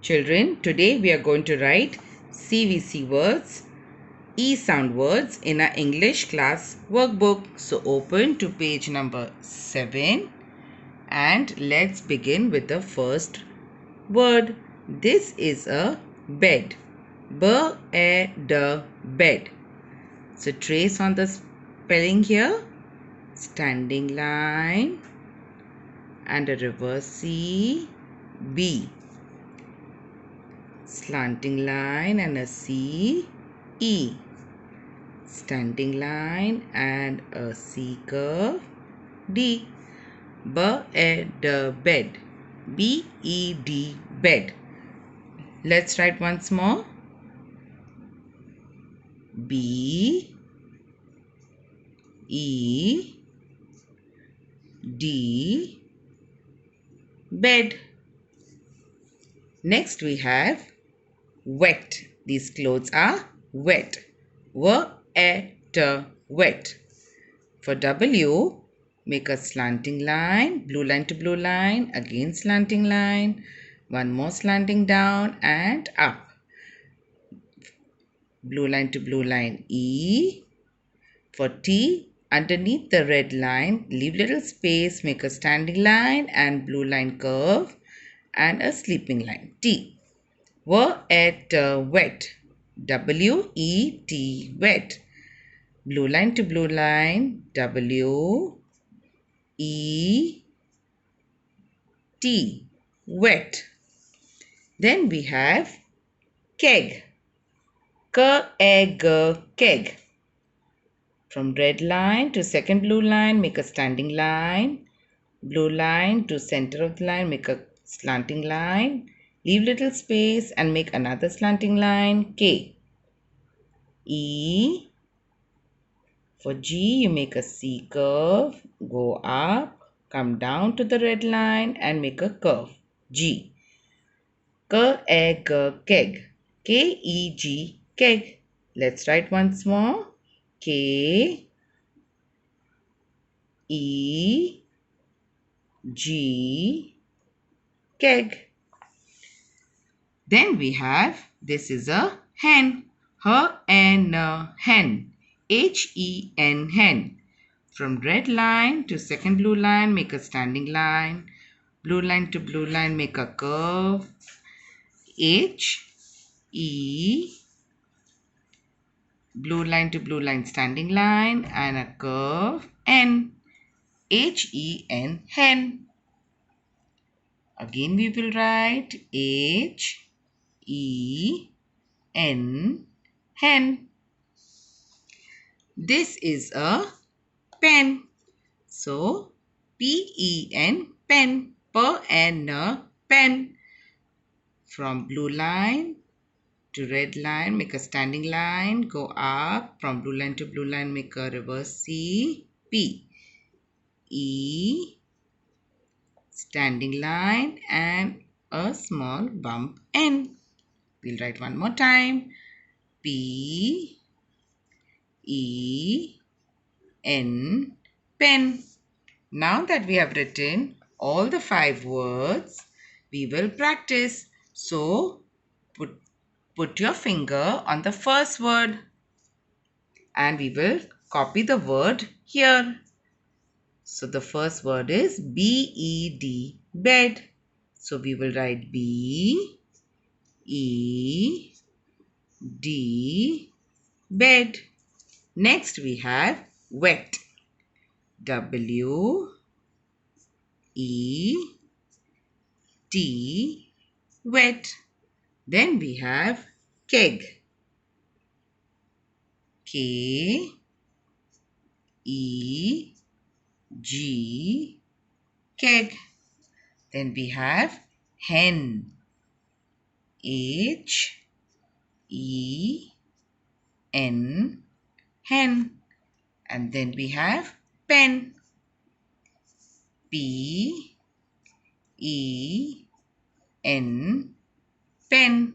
Children, today we are going to write CVC words, E sound words in our English class workbook. So open to page number 7 and let's begin with the first word. This is a bed. B-E-D, bed. So trace on the spelling here. Standing line and a reverse C, B. Slanting line and a C, E. Standing line and a C curve, D. B-E-D, bed. B-E-D, bed. Let's write once more. B, E, D, bed. Next we have wet. These clothes are wet. W-E-T, wet. For W, make a slanting line, blue line to blue line, again slanting line, one more slanting down and up. Blue line to blue line, E. For T, underneath the red line, leave little space, make a standing line and blue line curve and a sleeping line, T. Wet, wet. W-E-T, wet. Blue line to blue line, W-E-T, wet. Then we have keg. K-E-G, keg. From red line to second blue line, make a standing line. Blue line to center of the line, make a slanting line. Leave little space and make another slanting line, K. E. For G, you make a C curve, go up, come down to the red line and make a curve, G. K-E-G, keg. K-E-G, keg. Let's write once more. K-E-G, keg. Then we have, this is a hen. H-E-N, hen. H-E-N, hen. From red line to second blue line, make a standing line. Blue line to blue line, make a curve. H-E. Blue line to blue line, standing line and a curve. N. H-E-N, hen. Again we will write H-E-N, hen. This is a pen. So, P-E-N, pen. P-E-N, pen. From blue line to red line, make a standing line, go up. From blue line to blue line, make a reverse C, P. E. Standing line and a small bump N. We'll write one more time. P, E, N, pen. Now that we have written all the 5 words, we will practice. So, put your finger on the first word and we will copy the word here. So the first word is B-E-D, bed. So we will write B-E-D, bed. Next we have wet. W-E-T, wet. Then we have keg. K-E-G, keg. Then we have hen. H-E-N, hen. And then we have pen. P-E-N, pen.